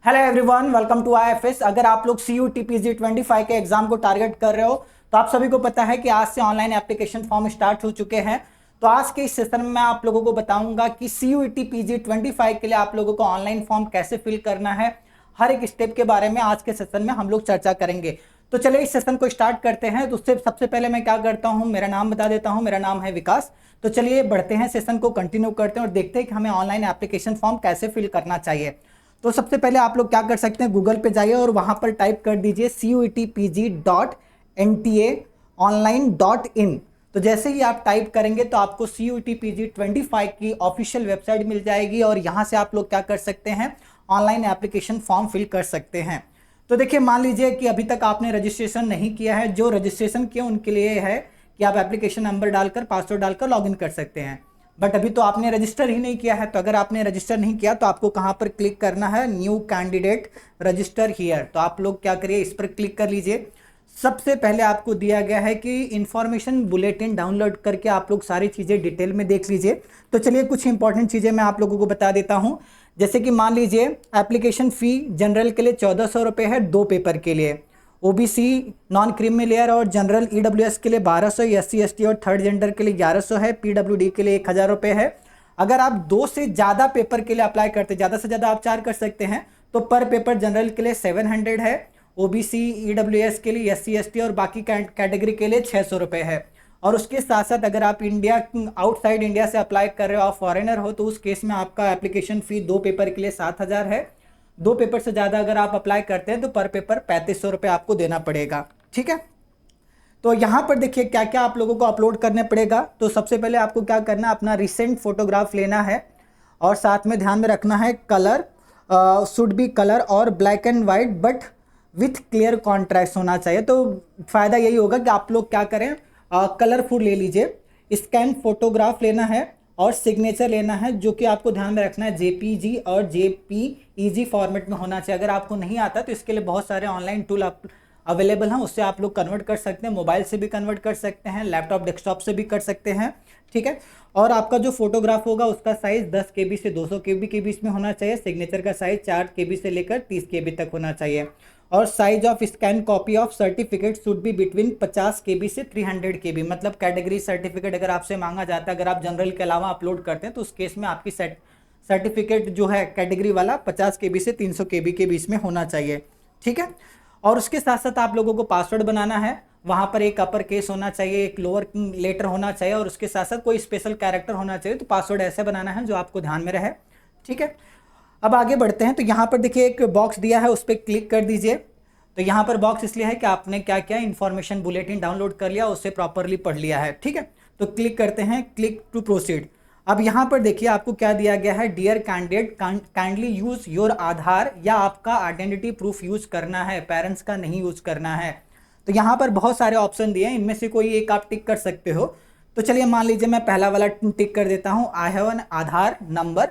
Hello everyone, welcome to IFS. अगर आप लोग CUT PG 25 के एग्जाम को टारगेट कर रहे हो तो आप सभी को पता है कि आज से ऑनलाइन एप्लीकेशन फॉर्म स्टार्ट हो चुके हैं। तो आज के इस सेशन में मैं आप लोगों को बताऊंगा कि CUT PG 25 के लिए आप लोगों को ऑनलाइन फॉर्म कैसे फिल करना है। हर एक स्टेप के बारे में आज के सेशन में हम लोग चर्चा करेंगे। तो चलिए इस सेशन को स्टार्ट करते हैं। तो उससे सबसे पहले मैं क्या करता हूँ, मेरा नाम बता देता हूँ। मेरा नाम है विकास। तो चलिए बढ़ते हैं, सेशन को कंटिन्यू करते हैं और देखते हैं कि हमें ऑनलाइन एप्लीकेशन फॉर्म कैसे फिल करना चाहिए। तो सबसे पहले आप लोग क्या कर सकते हैं, गूगल पे जाइए और वहां पर टाइप कर दीजिए CUTPG.NTA.online.in। तो जैसे ही आप टाइप करेंगे तो आपको CUT PG 25 की ऑफिशियल वेबसाइट मिल जाएगी और यहां से आप लोग क्या कर सकते हैं, ऑनलाइन एप्लीकेशन फॉर्म फिल कर सकते हैं। तो देखिए, मान लीजिए कि अभी तक आपने रजिस्ट्रेशन नहीं किया है। जो रजिस्ट्रेशन किया उनके लिए है कि आप एप्लीकेशन नंबर डालकर, पासवर्ड डालकर लॉगिन कर सकते हैं। बट अभी तो आपने रजिस्टर ही नहीं किया है। तो अगर आपने रजिस्टर नहीं किया तो आपको कहां पर क्लिक करना है, न्यू कैंडिडेट रजिस्टर हियर। तो आप लोग क्या करिए, इस पर क्लिक कर लीजिए। सबसे पहले आपको दिया गया है कि इंफॉर्मेशन बुलेटिन डाउनलोड करके आप लोग सारी चीज़ें डिटेल में देख लीजिए। तो चलिए कुछ इंपॉर्टेंट चीज़ें मैं आप लोगों को बता देता हूँ। जैसे कि मान लीजिए एप्लीकेशन फ़ी जनरल के लिए 1400 रुपये है 2 पेपर के लिए। OBC नॉन क्रीमी लेयर और जनरल EWS के लिए 1200, SC ST और थर्ड जेंडर के लिए 1100 है, PWD के लिए 1000 रुपये है। अगर आप 2 से ज़्यादा पेपर के लिए अप्लाई करते, ज़्यादा से ज़्यादा आप 4 कर सकते हैं, तो पर पेपर जनरल के लिए 700 है, OBC EWS के लिए, SC ST और बाकी कैटेगरी के लिए 600 रुपये है। और उसके साथ साथ अगर आप इंडिया आउटसाइड इंडिया से अप्लाई कर रहे हो, आप फॉरेनर हो, तो उस केस में आपका एप्लीकेशन फ़ी 2 पेपर के लिए 7000 है। 2 पेपर से ज़्यादा अगर आप अप्लाई करते हैं तो पर पेपर 3500 रुपये आपको देना पड़ेगा। ठीक है। तो यहाँ पर देखिए क्या क्या आप लोगों को अपलोड करने पड़ेगा। तो सबसे पहले आपको क्या करना है, अपना रिसेंट फोटोग्राफ लेना है और साथ में ध्यान में रखना है कलर शुड बी कलर और black and white but with clear contrast होना चाहिए। तो फ़ायदा यही होगा कि आप लोग क्या करें, कलरफुल ले लीजिए। स्कैन फोटोग्राफ लेना है और सिग्नेचर लेना है, जो कि आपको ध्यान में रखना है JPG और JPEG फॉर्मेट में होना चाहिए। अगर आपको नहीं आता तो इसके लिए बहुत सारे ऑनलाइन टूल अवेलेबल हैं, उससे आप लोग कन्वर्ट कर सकते हैं। मोबाइल से भी कन्वर्ट कर सकते हैं, लैपटॉप डेस्कटॉप से भी कर सकते हैं। ठीक है। और आपका जो फोटोग्राफ होगा उसका साइज़ 10 KB से 200 KB के बीच में होना चाहिए। सिग्नेचर का साइज़ 4 KB से लेकर 30 KB तक होना चाहिए। और size of scan copy of certificate should be between 50 KB से 300 KB। मतलब कैटेगरी सर्टिफिकेट अगर आपसे मांगा जाता है, अगर आप जनरल के अलावा अपलोड करते हैं तो उस केस में आपकी सर्टिफिकेट जो है कैटेगरी वाला 50 KB से 300 KB के बीच में होना चाहिए। ठीक है। और उसके साथ साथ आप लोगों को पासवर्ड बनाना है। वहाँ पर एक अपर केस होना चाहिए, एक लोअर लेटर होना चाहिए और उसके साथ साथ कोई स्पेशल कैरेक्टर होना चाहिए। तो पासवर्ड ऐसे बनाना है जो आपको ध्यान में रहे। ठीक है। अब आगे बढ़ते हैं। तो यहाँ पर देखिए एक बॉक्स दिया है, उस पर क्लिक कर दीजिए। तो यहाँ पर बॉक्स इसलिए है कि आपने क्या क्या इन्फॉर्मेशन बुलेटिन डाउनलोड कर लिया, उससे प्रॉपरली पढ़ लिया है। ठीक है। तो क्लिक करते हैं, क्लिक टू प्रोसीड। अब यहाँ पर देखिए आपको क्या दिया गया है, dear candidate kindly use your Aadhaar या आपका आइडेंटिटी प्रूफ यूज करना है, पेरेंट्स का नहीं यूज करना है। तो यहाँ पर बहुत सारे ऑप्शन दिए हैं, इनमें से कोई एक आप टिक कर सकते हो। तो चलिए मान लीजिए मैं पहला वाला टिक कर देता हूँ, I have an Aadhaar number,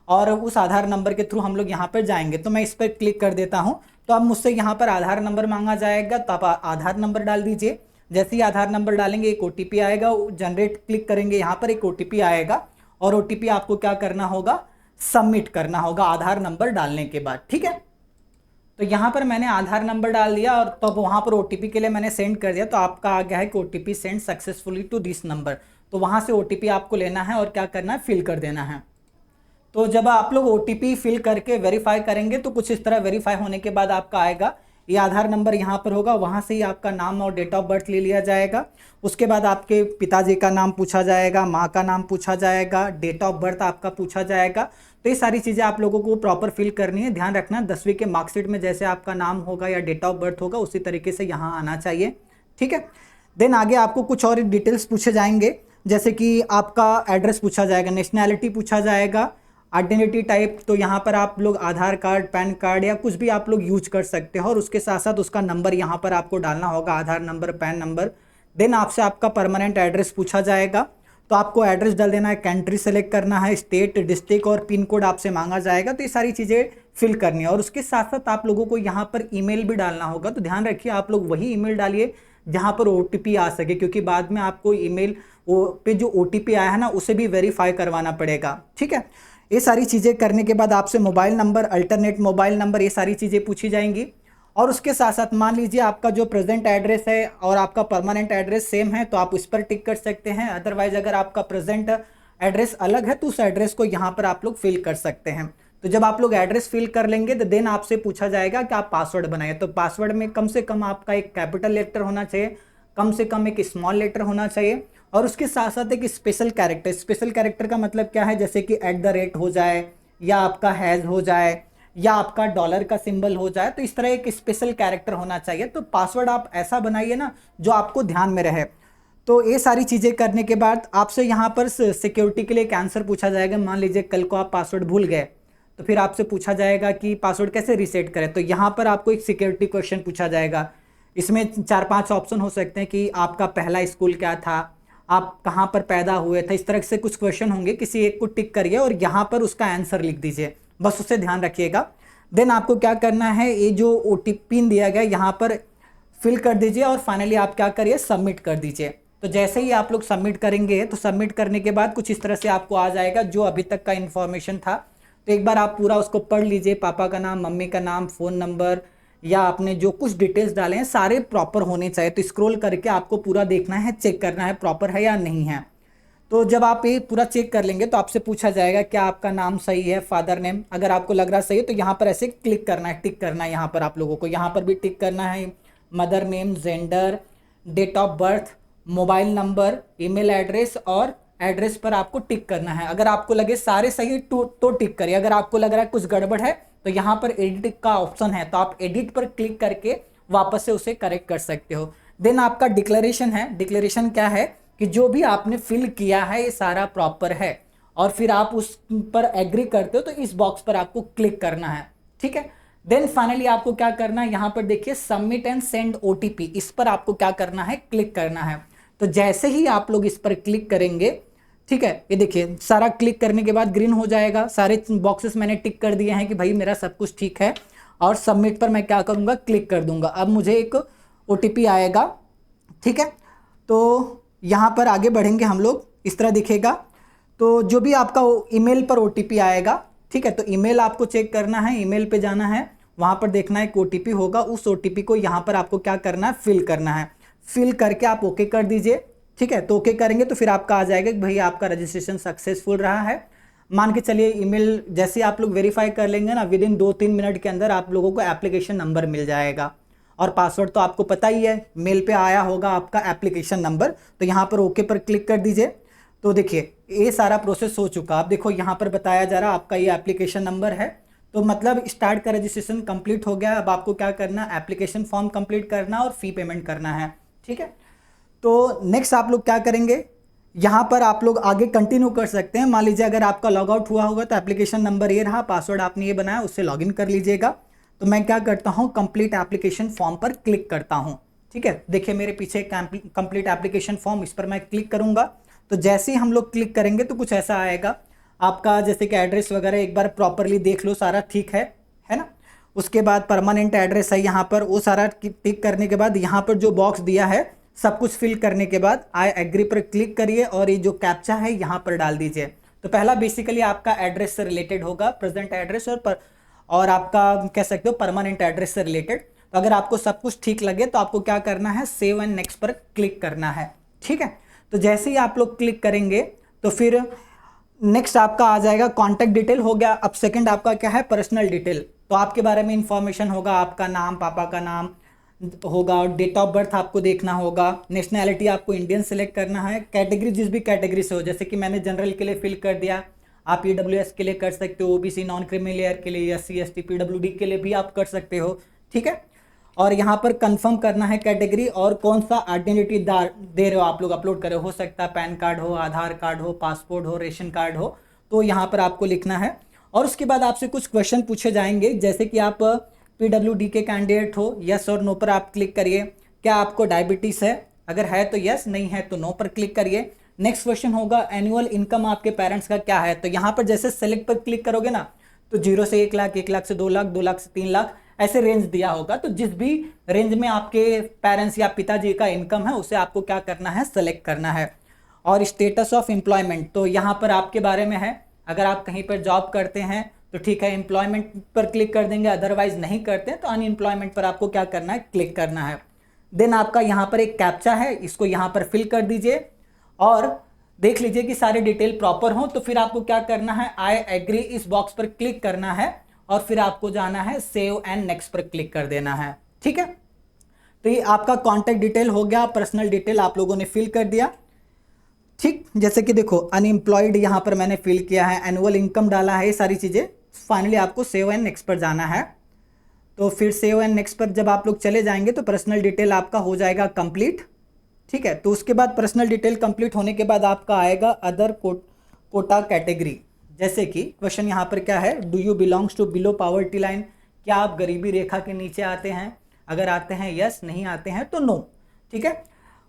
और उस आधार नंबर के थ्रू हम लोग यहाँ पर जाएंगे। तो मैं इस पर क्लिक कर देता हूँ। तो अब मुझसे यहाँ पर आधार नंबर मांगा जाएगा, तो आप आधार नंबर डाल दीजिए। जैसे ही आधार नंबर डालेंगे एक OTP आएगा, जनरेट क्लिक करेंगे, यहाँ पर एक OTP आएगा और OTP आपको क्या करना होगा, सबमिट करना होगा आधार नंबर डालने के बाद। ठीक है। तो यहाँ पर मैंने आधार नंबर डाल दिया और तब वहाँ पर OTP के लिए मैंने सेंड कर दिया। तो आपका आ गया है कि OTP send successfully to this number. तो वहाँ से OTP आपको लेना है और क्या करना है, फिल कर देना है। तो जब आप लोग OTP फिल करके वेरीफाई करेंगे तो कुछ इस तरह वेरीफाई होने के बाद आपका आएगा, ये आधार नंबर यहाँ पर होगा, वहाँ से ही आपका नाम और डेट ऑफ बर्थ ले लिया जाएगा। उसके बाद आपके पिताजी का नाम पूछा जाएगा, माँ का नाम पूछा जाएगा, डेट ऑफ बर्थ आपका पूछा जाएगा। तो ये सारी चीज़ें आप लोगों को प्रॉपर फिल करनी है। ध्यान रखना 10वीं के मार्कशीट में जैसे आपका नाम होगा या डेट ऑफ बर्थ होगा उसी तरीके से यहाँ आना चाहिए। ठीक है। देन आगे आपको कुछ और डिटेल्स पूछे जाएंगे, जैसे कि आपका एड्रेस पूछा जाएगा, नेशनैलिटी पूछा जाएगा, आइडेंटिटी टाइप। तो यहाँ पर आप लोग आधार कार्ड, पैन कार्ड या कुछ भी आप लोग यूज कर सकते हो और उसके साथ साथ उसका नंबर यहाँ पर आपको डालना होगा, आधार नंबर, पैन नंबर। देन आपसे आपका परमानेंट एड्रेस पूछा जाएगा, तो आपको एड्रेस डाल देना है, कंट्री सेलेक्ट करना है, स्टेट, डिस्ट्रिक्ट और पिन कोड आपसे मांगा जाएगा। तो ये सारी चीज़ें फिल करनी है और उसके साथ साथ आप लोगों को यहाँ पर ईमेल भी डालना होगा। तो ध्यान रखिए आप लोग वही ईमेल डालिए जहाँ पर OTP आ सके, क्योंकि बाद में आपको ईमेल पे जो OTP आया है ना उसे भी वेरीफाई करवाना पड़ेगा। ठीक है। ये सारी चीज़ें करने के बाद आपसे mobile number, alternate mobile number, ये सारी चीज़ें पूछी जाएंगी। और उसके साथ साथ मान लीजिए आपका जो प्रेजेंट एड्रेस है और आपका परमानेंट एड्रेस सेम है तो आप उस पर टिक कर सकते हैं। अदरवाइज अगर आपका प्रेजेंट एड्रेस अलग है तो उस एड्रेस को यहाँ पर आप लोग फिल कर सकते हैं। तो जब आप लोग एड्रेस फिल कर लेंगे तो देन आपसे पूछा जाएगा कि आप पासवर्ड बनाए। तो पासवर्ड में कम से कम आपका एक कैपिटल लेटर होना चाहिए, कम से कम एक स्मॉल लेटर होना चाहिए, और उसके साथ साथ एक स्पेशल कैरेक्टर। स्पेशल कैरेक्टर का मतलब क्या है, जैसे कि @ हो जाए, या आपका हैज़ हो जाए, या आपका डॉलर का सिंबल हो जाए। तो इस तरह एक स्पेशल कैरेक्टर होना चाहिए। तो पासवर्ड आप ऐसा बनाइए ना जो आपको ध्यान में रहे। तो ये सारी चीज़ें करने के बाद आपसे यहाँ पर सिक्योरिटी के लिए एक आंसर पूछा जाएगा। मान लीजिए कल को आप पासवर्ड भूल गए तो फिर आपसे पूछा जाएगा कि पासवर्ड कैसे रीसेट करें। तो यहाँ पर आपको एक सिक्योरिटी क्वेश्चन पूछा जाएगा। इसमें 4-5 ऑप्शन हो सकते हैं कि आपका पहला स्कूल क्या था, आप कहाँ पर पैदा हुए थे, इस तरह से कुछ क्वेश्चन होंगे। किसी एक को टिक करिए और यहाँ पर उसका आंसर लिख दीजिए, बस उससे ध्यान रखिएगा। देन आपको क्या करना है, ये जो OTP दिया गया यहाँ पर फिल कर दीजिए और फाइनली आप क्या करिए, सबमिट कर दीजिए। तो जैसे ही आप लोग सबमिट करेंगे तो सबमिट करने के बाद कुछ इस तरह से आपको आ जाएगा जो अभी तक का इन्फॉर्मेशन था। तो एक बार आप पूरा उसको पढ़ लीजिए। पापा का नाम, मम्मी का नाम, फ़ोन नंबर, या आपने जो कुछ डिटेल्स डाले हैं सारे प्रॉपर होने चाहिए। तो स्क्रॉल करके आपको पूरा देखना है, चेक करना है प्रॉपर है या नहीं है। तो जब आप ये पूरा चेक कर लेंगे तो आपसे पूछा जाएगा क्या आपका नाम सही है, फादर नेम। अगर आपको लग रहा सही है तो यहाँ पर ऐसे क्लिक करना है, टिक करना है। यहाँ पर आप लोगों को यहाँ पर भी टिक करना है। Mother name, gender, date of birth, mobile number, email address और एड्रेस पर आपको टिक करना है। अगर आपको लगे सारे सही तो टिक करिए। अगर आपको लग रहा है कुछ गड़बड़ है तो यहाँ पर एडिट का ऑप्शन है, तो आप एडिट पर क्लिक करके वापस से उसे करेक्ट कर सकते हो। देन आपका डिक्लेरेशन है। डिक्लेरेशन क्या है कि जो भी आपने फिल किया है ये सारा प्रॉपर है, और फिर आप उस पर एग्री करते हो तो इस बॉक्स पर आपको क्लिक करना है। ठीक है। देन फाइनली आपको क्या करना है, यहाँ पर देखिए सबमिट एंड सेंड OTP, इस पर आपको क्या करना है, क्लिक करना है। तो जैसे ही आप लोग इस पर क्लिक करेंगे, ठीक है, ये देखिए सारा क्लिक करने के बाद ग्रीन हो जाएगा। सारे बॉक्सेस मैंने टिक कर दिए हैं कि भाई मेरा सब कुछ ठीक है, और सबमिट पर मैं क्या करूँगा, क्लिक कर दूंगा। अब मुझे एक OTP आएगा। ठीक है, तो यहाँ पर आगे बढ़ेंगे हम लोग, इस तरह दिखेगा। तो जो भी आपका ईमेल पर OTP आएगा, ठीक है, तो ईमेल आपको चेक करना है, ईमेल पे जाना है, वहाँ पर देखना है एक OTP होगा। उस OTP को यहाँ पर आपको क्या करना है, फिल करना है। फिल करके आप ओके कर दीजिए। ठीक है, तो ओके करेंगे तो फिर आपका आ जाएगा कि भाई आपका रजिस्ट्रेशन सक्सेसफुल रहा है। मान के चलिए ईमेल जैसे आप लोग वेरीफाई कर लेंगे ना, विद इन 2-3 मिनट के अंदर आप लोगों को एप्लीकेशन नंबर मिल जाएगा। और पासवर्ड तो आपको पता ही है, मेल पे आया होगा आपका एप्लीकेशन नंबर। तो यहाँ पर ओके पर क्लिक कर दीजिए। तो देखिए ये सारा प्रोसेस हो चुका। आप देखो यहाँ पर बताया जा रहा आपका ये एप्लीकेशन नंबर है। तो मतलब स्टार्ट का रजिस्ट्रेशन कंप्लीट हो गया। अब आपको क्या करना, एप्लीकेशन फॉर्म कंप्लीट करना और फी पेमेंट करना है। ठीक है, तो नेक्स्ट आप लोग क्या करेंगे, यहाँ पर आप लोग आगे कंटिन्यू कर सकते हैं। मान लीजिए अगर आपका लॉग आउट हुआ होगा तो एप्लीकेशन नंबर ये रहा, पासवर्ड आपने ये बनाया, उससे लॉगिन कर लीजिएगा। तो मैं क्या करता हूँ, कंप्लीट एप्लीकेशन फॉर्म पर क्लिक करता हूँ। ठीक है, देखिए मेरे पीछे कंप्लीट एप्लीकेशन फॉर्म, इस पर मैं क्लिक करूँगा। तो जैसे ही हम लोग क्लिक करेंगे तो कुछ ऐसा आएगा आपका, जैसे कि एड्रेस वगैरह एक बार प्रॉपरली देख लो, सारा ठीक है ना। उसके बाद परमानेंट एड्रेस है यहाँ पर, वो सारा टिक करने के बाद यहाँ पर जो बॉक्स दिया है सब कुछ फिल करने के बाद आई एग्री पर क्लिक करिए और ये जो कैप्चा है यहाँ पर डाल दीजिए। तो पहला बेसिकली आपका एड्रेस से रिलेटेड होगा, प्रेजेंट एड्रेस और आपका कह सकते हो परमानेंट एड्रेस से रिलेटेड। तो अगर आपको सब कुछ ठीक लगे तो आपको क्या करना है, सेव एंड नेक्स्ट पर क्लिक करना है। ठीक है, तो जैसे ही आप लोग क्लिक करेंगे तो फिर नेक्स्ट आपका आ जाएगा कॉन्टैक्ट डिटेल हो गया। अब सेकंड आपका क्या है, पर्सनल डिटेल। तो आपके बारे में इंफॉर्मेशन होगा, आपका नाम, पापा का नाम होगा, डेट ऑफ बर्थ आपको देखना होगा, नेशनैलिटी आपको इंडियन सेलेक्ट करना है, कैटेगरी जिस भी कैटेगरी से हो, जैसे कि मैंने जनरल के लिए फिल कर दिया, आप EWS के लिए कर सकते हो, OBC नॉन क्रिमिलियर के लिए, SC ST PWD के लिए भी आप कर सकते हो। ठीक है, और यहाँ पर कंफर्म करना है कैटेगरी और कौन सा आइडेंटिटी दे रहे हो आप लोग, अपलोड करे हो सकता है पैन कार्ड हो, आधार कार्ड हो, पासपोर्ट हो, रेशन कार्ड हो, तो यहाँ पर आपको लिखना है। और उसके बाद आपसे कुछ क्वेश्चन पूछे जाएंगे, जैसे कि आप PWD के कैंडिडेट हो, यस और नो पर आप क्लिक करिए। क्या आपको डायबिटीज़ है, अगर है तो यस, नहीं है तो नो पर क्लिक करिए। नेक्स्ट क्वेश्चन होगा एनुअल इनकम आपके पेरेंट्स का क्या है। तो यहाँ पर जैसे सेलेक्ट पर क्लिक करोगे ना, तो 0 से 1 लाख, 1 लाख से 2 लाख, 2 लाख से 3 लाख, ऐसे रेंज दिया होगा। तो जिस भी रेंज में आपके पेरेंट्स या पिताजी का इनकम है उसे आपको क्या करना है, सेलेक्ट करना है। और स्टेटस ऑफ एम्प्लॉयमेंट, तो यहाँ पर आपके बारे में है अगर आप कहीं पर जॉब करते हैं तो ठीक है, एम्प्लॉयमेंट पर क्लिक कर देंगे, अदरवाइज नहीं करते हैं तो अनएम्प्लॉयमेंट पर आपको क्या करना है, क्लिक करना है। देन आपका यहाँ पर एक कैप्चा है, इसको यहाँ पर फिल कर दीजिए और देख लीजिए कि सारे डिटेल प्रॉपर हो। तो फिर आपको क्या करना है, आई एग्री इस बॉक्स पर क्लिक करना है और फिर आपको जाना है सेव एंड नेक्स्ट पर क्लिक कर देना है। ठीक है, तो ये आपका कॉन्टैक्ट डिटेल हो गया, पर्सनल डिटेल आप लोगों ने फिल कर दिया। ठीक, जैसे कि देखो अनएम्प्लॉयड यहाँ पर मैंने फिल किया है, एनुअल इनकम डाला है, ये सारी चीज़ें। फाइनली आपको सेव एंड नेक्स्ट पर जाना है। तो फिर सेव एंड नेक्स्ट पर जब आप लोग चले जाएंगे तो पर्सनल डिटेल आपका हो जाएगा कंप्लीट। ठीक है, तो उसके बाद पर्सनल डिटेल कंप्लीट होने के बाद आपका आएगा अदर कोटा कैटेगरी। जैसे कि क्वेश्चन यहाँ पर क्या है, do you belongs to below poverty line, क्या आप गरीबी रेखा के नीचे आते हैं? अगर आते हैं यस, नहीं आते हैं तो नो। ठीक है,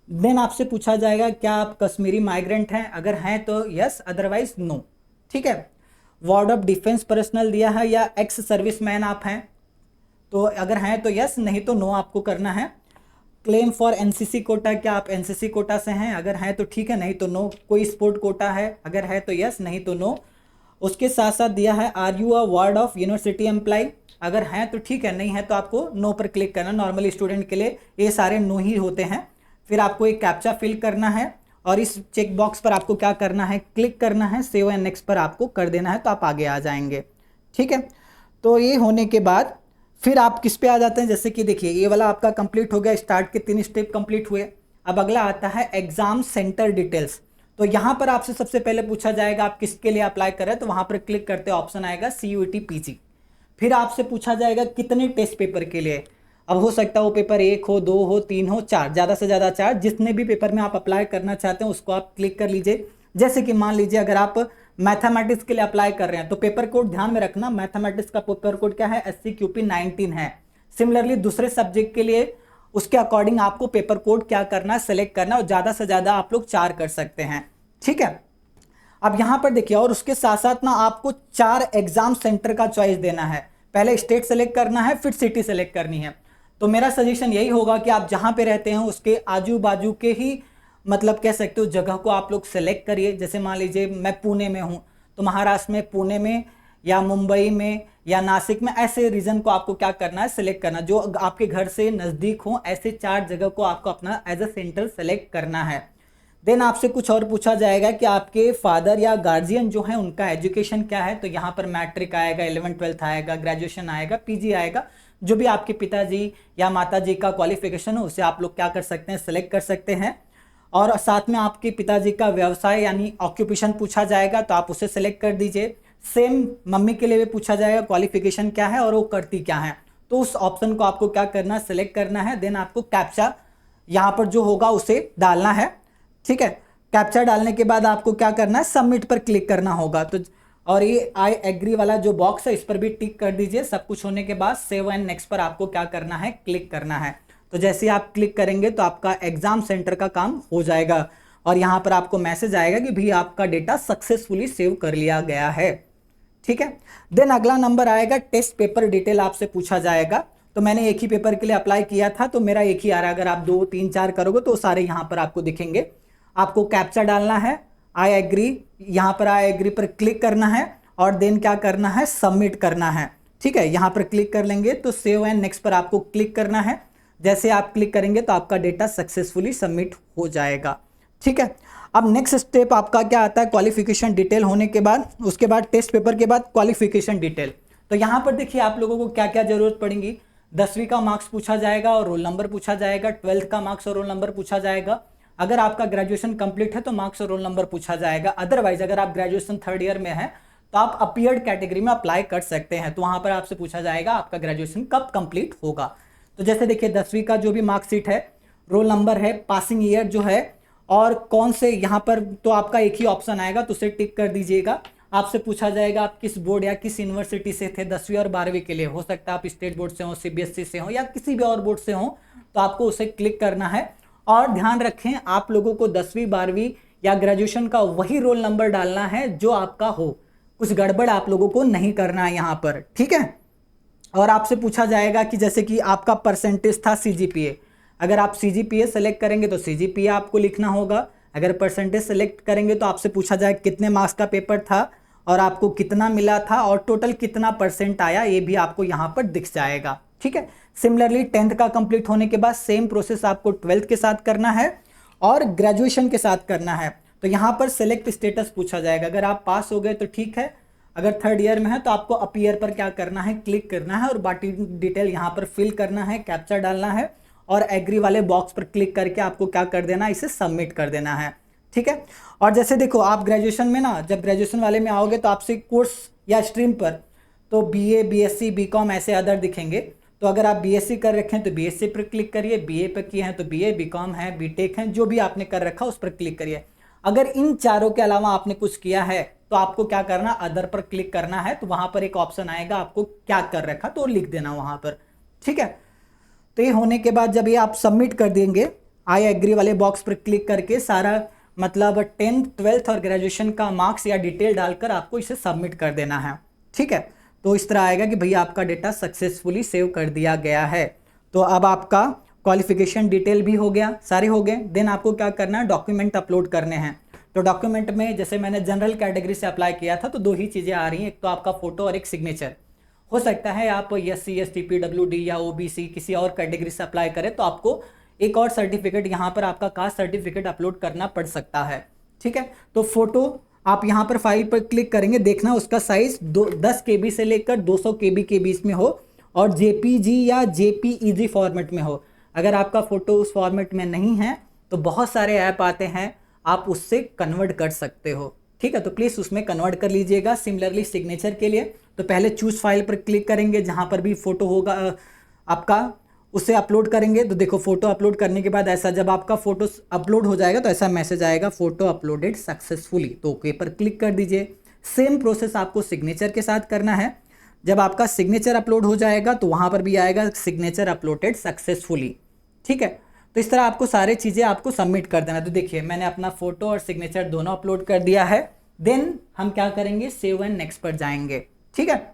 देन आपसे पूछा जाएगा क्या आप कश्मीरी माइग्रेंट हैं? अगर हैं तो यस, अदरवाइज नो। ठीक है, वार्ड ऑफ डिफेंस पर्सनल दिया है या एक्स सर्विसमैन आप हैं, तो अगर हैं तो यस, नहीं तो नो आपको करना है। क्लेम फॉर एनसीसी कोटा, क्या आप एनसीसी कोटा से हैं? अगर हैं तो ठीक है, नहीं तो नो। कोई स्पोर्ट कोटा है? अगर है तो यस, नहीं तो नो। उसके साथ साथ दिया है are you a ward of university employ, अगर हैं तो ठीक है, नहीं है तो आपको नो पर क्लिक करना। नॉर्मली स्टूडेंट के लिए ये सारे नो ही होते हैं। फिर आपको एक कैप्चा फिल करना है और इस चेक बॉक्स पर आपको क्या करना है, क्लिक करना है, सेव एंड नेक्स्ट पर आपको कर देना है, तो आप आगे आ जाएंगे। ठीक है, तो ये होने के बाद फिर आप किस पे आ जाते हैं, जैसे कि देखिए ये वाला आपका कंप्लीट हो गया, स्टार्ट के 3 स्टेप कंप्लीट हुए। अब अगला आता है एग्जाम सेंटर डिटेल्स। तो यहाँ पर आपसे सबसे पहले पूछा जाएगा आप किसके लिए अप्लाई कर रहे हैं, तो वहाँ पर क्लिक करते ऑप्शन आएगा CUET PG। फिर आपसे पूछा जाएगा कितने टेस्ट पेपर के लिए। अब हो सकता है वो पेपर 1 हो, 2 हो, 3 हो, 4, ज़्यादा से ज़्यादा 4, जितने भी पेपर में आप अप्लाई करना चाहते हैं उसको आप क्लिक कर लीजिए। जैसे कि मान लीजिए अगर आप मैथमेटिक्स के लिए अप्लाई कर रहे हैं तो पेपर कोड ध्यान में रखना, मैथमेटिक्स का पेपर कोड क्या है, SCQP 19 है। सिमिलरली दूसरे सब्जेक्ट के लिए उसके अकॉर्डिंग आपको पेपर कोड क्या करना है, सेलेक्ट करना, और ज़्यादा से ज़्यादा आप लोग 4 कर सकते हैं। ठीक है, अब यहाँ पर देखिए, और उसके साथ साथ ना आपको 4 एग्जाम सेंटर का चॉइस देना है। पहले स्टेट सेलेक्ट करना है, फिर सिटी सेलेक्ट करनी है। तो मेरा सजेशन यही होगा कि आप जहाँ पे रहते हैं उसके आजू बाजू के ही मतलब कह सकते हो जगह को आप लोग सेलेक्ट करिए। जैसे मान लीजिए मैं पुणे में हूँ तो महाराष्ट्र में पुणे में या मुंबई में या नासिक में, ऐसे रीजन को आपको क्या करना है, सेलेक्ट करना, जो आपके घर से नज़दीक हो। ऐसे 4 जगह को आपको अपना एज अ सेंटर सेलेक्ट करना है। देन आपसे कुछ और पूछा जाएगा कि आपके फादर या गार्जियन जो है उनका एजुकेशन क्या है। तो यहाँ पर मैट्रिक आएगा, 11th 12th आएगा, ग्रेजुएशन आएगा, PG आएगा। जो भी आपके पिताजी या माताजी का क्वालिफिकेशन हो उसे आप लोग क्या कर सकते हैं, सेलेक्ट कर सकते हैं। और साथ में आपके पिताजी का व्यवसाय यानी ऑक्यूपेशन पूछा जाएगा तो आप उसे सेलेक्ट कर दीजिए। सेम मम्मी के लिए भी पूछा जाएगा क्वालिफिकेशन क्या है और वो करती क्या है, तो उस ऑप्शन को आपको क्या करना है, सेलेक्ट करना है। देन आपको कैप्चा यहाँ पर जो होगा उसे डालना है। ठीक है, कैप्चा डालने के बाद आपको क्या करना है, सबमिट पर क्लिक करना होगा। तो और ये आई एग्री वाला जो बॉक्स है इस पर भी टिक कर दीजिए। सब कुछ होने के बाद सेव एंड नेक्स्ट पर आपको क्या करना है, क्लिक करना है। तो जैसे आप क्लिक करेंगे तो आपका एग्जाम सेंटर का काम हो जाएगा और यहाँ पर आपको मैसेज आएगा कि भी आपका डेटा सक्सेसफुली सेव कर लिया गया है। ठीक है, देन अगला नंबर आएगा टेस्ट पेपर डिटेल आपसे पूछा जाएगा। तो मैंने एक ही पेपर के लिए अप्लाई किया था तो मेरा एक ही आ रहा है। अगर आप 2, 3, 4 करोगे तो सारे यहाँ पर आपको दिखेंगे। आपको कैप्चा डालना है, आई एग्री, यहाँ पर आई एग्री पर क्लिक करना है और देन क्या करना है, सबमिट करना है। ठीक है, यहाँ पर क्लिक कर लेंगे तो सेव एंड नेक्स्ट पर आपको क्लिक करना है। जैसे आप क्लिक करेंगे तो आपका डेटा सक्सेसफुली सबमिट हो जाएगा। ठीक है, अब नेक्स्ट स्टेप आपका क्या आता है, क्वालिफिकेशन डिटेल होने के बाद, उसके बाद टेस्ट पेपर के बाद क्वालिफिकेशन डिटेल। तो यहाँ पर देखिए आप लोगों को क्या क्या जरूरत पड़ेगी। 10वीं का मार्क्स पूछा जाएगा और रोल नंबर पूछा जाएगा। 12th का मार्क्स और रोल नंबर पूछा जाएगा। अगर आपका ग्रेजुएशन कंप्लीट है तो मार्क्स और रोल नंबर पूछा जाएगा। अदरवाइज अगर आप ग्रेजुएशन 3rd ईयर में हैं तो आप अपीयर्ड कैटेगरी में अप्लाई कर सकते हैं। तो वहाँ पर आपसे पूछा जाएगा आपका ग्रेजुएशन कब कंप्लीट होगा। तो जैसे देखिए 10वीं का जो भी मार्कशीट है, रोल नंबर है, पासिंग ईयर जो है और कौन से यहाँ पर, तो आपका एक ही ऑप्शन आएगा तो उसे टिक कर दीजिएगा। आपसे पूछा जाएगा आप किस बोर्ड या किस यूनिवर्सिटी से थे 10वीं और 12वीं के लिए। हो सकता है आप स्टेट बोर्ड से हो, CBSE से हो या किसी भी और बोर्ड से हो, तो आपको उसे क्लिक करना है। और ध्यान रखें आप लोगों को 10वीं 12वीं या ग्रेजुएशन का वही रोल नंबर डालना है जो आपका हो। कुछ गड़बड़ आप लोगों को नहीं करना है यहाँ पर। ठीक है, और आपसे पूछा जाएगा कि जैसे कि आपका परसेंटेज था CGPA। अगर आप CGPA सेलेक्ट करेंगे तो CGPA आपको लिखना होगा। अगर परसेंटेज सेलेक्ट करेंगे तो आपसे पूछा जाए कितने मार्क्स का पेपर था और आपको कितना मिला था और टोटल कितना परसेंट आया ये भी आपको यहाँ पर दिख जाएगा। ठीक है, सिमिलरली 10th का कंप्लीट होने के बाद सेम प्रोसेस आपको 12th के साथ करना है और ग्रेजुएशन के साथ करना है। तो यहाँ पर सेलेक्ट स्टेटस पूछा जाएगा, अगर आप पास हो गए तो ठीक है, अगर 3rd ईयर में है तो आपको अपीयर पर क्या करना है, क्लिक करना है और बाकी डिटेल यहाँ पर फिल करना है, कैप्चा डालना है और एग्री वाले बॉक्स पर क्लिक करके आपको क्या कर देना है, इसे सबमिट कर देना है। ठीक है, और जैसे देखो आप ग्रेजुएशन में ना, जब ग्रेजुएशन वाले में आओगे तो आपसे कोर्स या स्ट्रीम पर तो BA, BSc, BCom ऐसे अदर दिखेंगे। तो अगर आप BSc कर रखे हैं तो BSc पर क्लिक करिए, BA पर किए हैं तो BA, BCom है, BTech है, जो भी आपने कर रखा उस पर क्लिक करिए। अगर इन चारों के अलावा आपने कुछ किया है तो आपको क्या करना, अदर पर क्लिक करना है। तो वहां पर एक ऑप्शन आएगा, आपको क्या कर रखा तो लिख देना वहां पर। ठीक है, तो ये होने के बाद जब ये आप सबमिट कर देंगे, आई एग्री वाले बॉक्स पर क्लिक करके सारा मतलब 10th, 12th और ग्रेजुएशन का मार्क्स या डिटेल डालकर आपको इसे सबमिट कर देना है। ठीक है, तो इस तरह आएगा कि भैया आपका डेटा सक्सेसफुली सेव कर दिया गया है। तो अब आपका क्वालिफिकेशन डिटेल भी हो गया, सारे हो गए। देन आपको क्या करना है, डॉक्यूमेंट अपलोड करने हैं। तो डॉक्यूमेंट में जैसे मैंने जनरल कैटेगरी से अप्लाई किया था तो 2 ही चीज़ें आ रही हैं, एक तो आपका फोटो और एक सिग्नेचर। हो सकता है आप SC, ST, PWD या OBC किसी और कैटेगरी से अप्लाई करें तो आपको एक और सर्टिफिकेट यहाँ पर आपका कास्ट सर्टिफिकेट अपलोड करना पड़ सकता है। ठीक है, तो फोटो आप यहाँ पर फाइल पर क्लिक करेंगे, देखना उसका साइज 10 KB से लेकर 200 KB के बीच में हो और JPG या JPEG फॉर्मेट में हो। अगर आपका फोटो उस फॉर्मेट में नहीं है तो बहुत सारे ऐप आते हैं, आप उससे कन्वर्ट कर सकते हो। ठीक है, तो प्लीज़ उसमें कन्वर्ट कर लीजिएगा। सिमिलरली सिग्नेचर के लिए तो पहले चूज फाइल पर क्लिक करेंगे, जहाँ पर भी फोटो होगा आपका उसे अपलोड करेंगे। तो देखो फोटो अपलोड करने के बाद ऐसा, जब आपका फोटो अपलोड हो जाएगा तो ऐसा मैसेज आएगा, फोटो अपलोडेड सक्सेसफुली। तो ओके पर क्लिक कर दीजिए। सेम प्रोसेस आपको सिग्नेचर के साथ करना है। जब आपका सिग्नेचर अपलोड हो जाएगा तो वहाँ पर भी आएगा सिग्नेचर अपलोडेड सक्सेसफुली। ठीक है, तो इस तरह आपको सारी चीज़ें आपको सबमिट कर देना। तो देखिए मैंने अपना फोटो और सिग्नेचर दोनों अपलोड कर दिया है। देन हम क्या करेंगे, सेव एंड नेक्स्ट पर जाएंगे। ठीक है,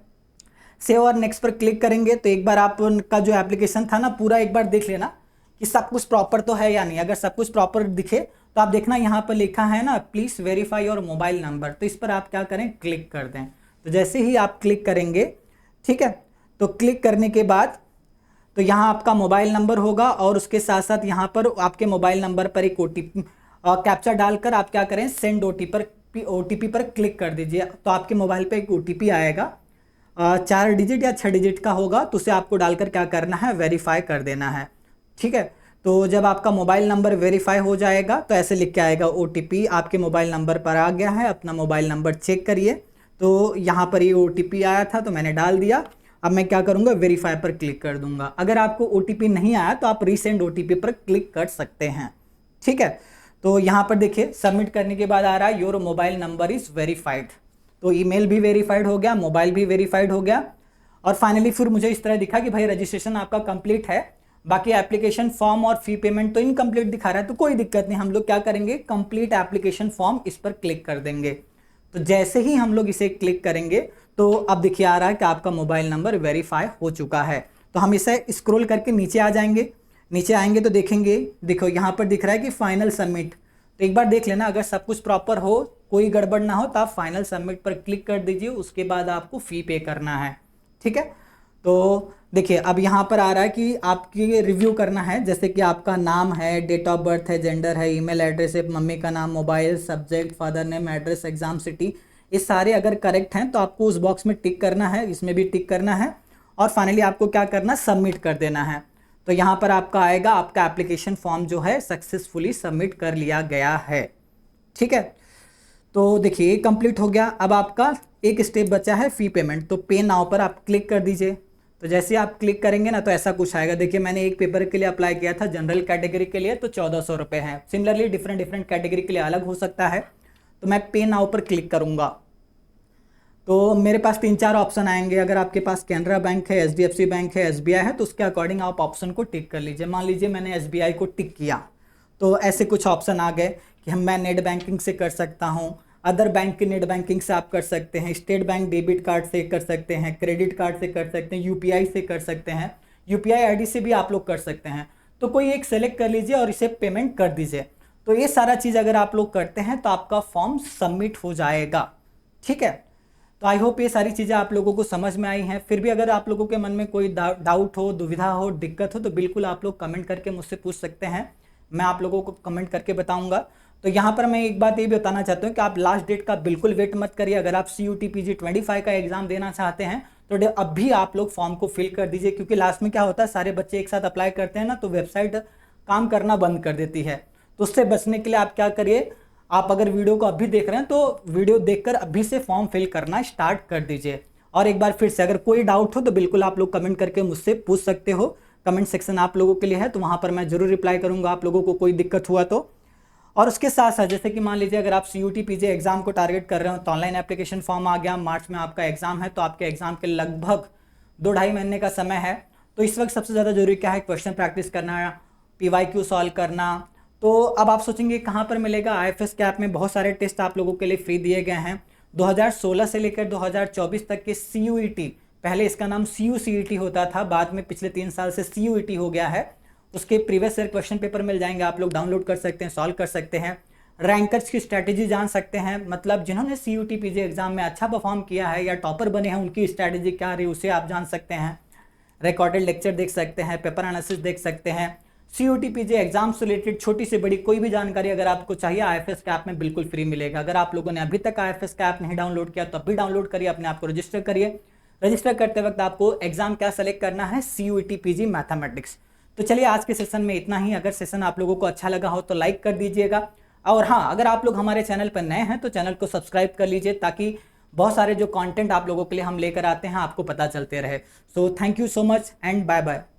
सेव और नेक्स्ट पर क्लिक करेंगे तो एक बार आपका जो एप्लीकेशन था ना पूरा एक बार देख लेना कि सब कुछ प्रॉपर तो है या नहीं। अगर सब कुछ प्रॉपर दिखे तो आप देखना यहाँ पर लिखा है ना, please verify your mobile number. तो इस पर आप क्या करें, क्लिक कर दें। तो जैसे ही आप क्लिक करेंगे, ठीक है, तो क्लिक करने के बाद तो यहाँ आपका मोबाइल नंबर होगा और उसके साथ साथ यहाँ पर आपके मोबाइल नंबर पर एक OTP कैप्चा डालकर आप क्या करें, सेंड OTP पर क्लिक कर दीजिए। तो आपके मोबाइल पे एक OTP आएगा, 4 डिजिट या 6 डिजिट का होगा। तो उसे आपको डालकर क्या करना है, वेरीफाई कर देना है। ठीक है, तो जब आपका मोबाइल नंबर वेरीफाई हो जाएगा तो ऐसे लिख के आएगा, OTP आपके मोबाइल नंबर पर आ गया है, अपना मोबाइल नंबर चेक करिए। तो यहाँ पर ये OTP आया था तो मैंने डाल दिया। अब मैं क्या करूँगा, वेरीफाई पर क्लिक कर दूंगा। अगर आपको OTP नहीं आया तो आप रीसेंड OTP पर क्लिक कर सकते हैं। ठीक है, तो यहाँ पर देखिए सबमिट करने के बाद आ रहा है, your mobile number is verified. तो ईमेल भी वेरीफाइड हो गया, मोबाइल भी वेरीफाइड हो गया। और फाइनली फिर मुझे इस तरह दिखा कि भाई रजिस्ट्रेशन आपका कंप्लीट है, बाकी एप्लीकेशन फॉर्म और फी पेमेंट तो इनकम्प्लीट दिखा रहा है। तो कोई दिक्कत नहीं, हम लोग क्या करेंगे, कंप्लीट एप्लीकेशन फॉर्म इस पर क्लिक कर देंगे। तो जैसे ही हम लोग इसे क्लिक करेंगे तो अब देखिए आ रहा है कि आपका मोबाइल नंबर वेरीफाई हो चुका है। तो हम इसे स्क्रॉल करके नीचे आ जाएंगे। नीचे आएंगे तो देखेंगे, देखो यहाँ पर दिख रहा है कि फाइनल सबमिट। तो एक बार देख लेना, अगर सब कुछ प्रॉपर हो, कोई गड़बड़ ना हो तो आप फाइनल सबमिट पर क्लिक कर दीजिए। उसके बाद आपको फ़ी पे करना है। ठीक है, तो देखिए अब यहाँ पर आ रहा है कि आपकी रिव्यू करना है, जैसे कि आपका नाम है, डेट ऑफ बर्थ है, जेंडर है, ईमेल एड्रेस है, मम्मी का नाम, mobile, subject, father name, address, exam city, ये सारे अगर करेक्ट हैं तो आपको उस बॉक्स में टिक करना है, इसमें भी टिक करना है और फाइनली आपको क्या करना, सबमिट कर देना है। तो यहाँ पर आपका आएगा, आपका एप्लीकेशन फॉर्म जो है सक्सेसफुली सबमिट कर लिया गया है। ठीक है, तो देखिए कंप्लीट हो गया। अब आपका एक स्टेप बचा है, फ़ी पेमेंट। तो पे नाउ पर आप क्लिक कर दीजिए। तो जैसे आप क्लिक करेंगे ना तो ऐसा कुछ आएगा। देखिए मैंने एक पेपर के लिए अप्लाई किया था, जनरल कैटेगरी के लिए, तो 1400 रुपये है। सिमिलरली डिफरेंट कैटेगरी के लिए अलग हो सकता है। तो मैं पे नाउ पर क्लिक करूँगा तो मेरे पास 3-4 ऑप्शन आएंगे। अगर आपके पास कैनरा बैंक है, HDFC बैंक है, SBI है तो उसके अकॉर्डिंग आप ऑप्शन को टिक कर लीजिए। मान लीजिए मैंने SBI को टिक किया तो ऐसे कुछ ऑप्शन आ गए कि मैं नेट बैंकिंग से कर सकता हूँ, अदर बैंक के नेट बैंकिंग से आप कर सकते हैं, स्टेट बैंक डेबिट कार्ड से कर सकते हैं, क्रेडिट कार्ड से कर सकते हैं, UPI से कर सकते हैं, UPI ID से भी आप लोग कर सकते हैं। तो कोई एक सेलेक्ट कर लीजिए और इसे पेमेंट कर दीजिए। तो ये सारा चीज़ अगर आप लोग करते हैं तो आपका फॉर्म सबमिट हो जाएगा। ठीक है, तो आई होप ये सारी चीज़ें आप लोगों को समझ में आई हैं। फिर भी अगर आप लोगों के मन में कोई डाउट हो, दुविधा हो, दिक्कत हो, तो बिल्कुल आप लोग कमेंट करके मुझसे पूछ सकते हैं, मैं आप लोगों को कमेंट करके बताऊंगा। तो यहाँ पर मैं एक बात ये भी बताना चाहता हूँ कि आप लास्ट डेट का बिल्कुल वेट मत करिए। अगर आप CUT PG 25 का एग्जाम देना चाहते हैं तो अब भी आप लोग फॉर्म को फिल कर दीजिए, क्योंकि लास्ट में क्या होता है, सारे बच्चे एक साथ अप्लाई करते हैं ना, तो वेबसाइट काम करना बंद कर देती है। तो उससे बचने के लिए आप क्या करिए, आप अगर वीडियो को अभी देख रहे हैं तो वीडियो देखकर अभी से फॉर्म फिल करना स्टार्ट कर दीजिए। और एक बार फिर से अगर कोई डाउट हो तो बिल्कुल आप लोग कमेंट करके मुझसे पूछ सकते हो। कमेंट सेक्शन आप लोगों के लिए है, तो वहाँ पर मैं जरूर रिप्लाई करूँगा आप लोगों को कोई दिक्कत हुआ तो। और उसके साथ साथ जैसे कि मान लीजिए अगर आप CUT PG एग्जाम को टारगेट कर रहे हो, तो ऑनलाइन एप्लीकेशन फॉर्म आ गया, मार्च में आपका एग्जाम है, तो आपके एग्जाम के लगभग 2-2.5 महीने का समय है। तो इस वक्त सबसे ज़्यादा जरूरी क्या है, क्वेश्चन प्रैक्टिस करना, PYQ सॉल्व करना। तो अब आप सोचेंगे कहाँ पर मिलेगा, IFS के ऐप में बहुत सारे टेस्ट आप लोगों के लिए फ्री दिए गए हैं। 2016 से लेकर 2024 तक के CUET, पहले इसका नाम CUCET होता था, बाद में पिछले 3 साल से CUET हो गया है, उसके प्रीवियस ईयर क्वेश्चन पेपर मिल जाएंगे, आप लोग डाउनलोड कर सकते हैं, सॉल्व कर सकते हैं। रैंकर्स की स्ट्रैटेजी जान सकते हैं, मतलब जिन्होंने CUT PG एग्जाम में अच्छा परफॉर्म किया है या टॉपर बने हैं, उनकी स्ट्रैटेजी क्या रही उसे आप जान सकते हैं। रिकॉर्डेड लेक्चर देख सकते हैं, पेपर एनालिसिस देख सकते हैं। CUT PG एग्जाम से रिलेटेड छोटी से बड़ी कोई भी जानकारी अगर आपको चाहिए, IFS के ऐप में बिल्कुल फ्री मिलेगा। अगर आप लोगों ने अभी तक IFS का ऐप नहीं डाउनलोड किया तो अभी डाउनलोड करिए, अपने आप को रजिस्टर करिए। रजिस्टर करते वक्त आपको एग्जाम क्या सेलेक्ट करना है, CUT PG मैथमेटिक्स। तो चलिए आज के सेशन में इतना ही। अगर सेशन आप लोगों को अच्छा लगा हो तो लाइक कर दीजिएगा, और हाँ, अगर आप लोग हमारे चैनल पर नए हैं तो चैनल को सब्सक्राइब कर लीजिए, ताकि बहुत सारे जो कंटेंट आप लोगों के लिए हम लेकर आते हैं आपको पता चलते रहे। So thank you so much and bye bye.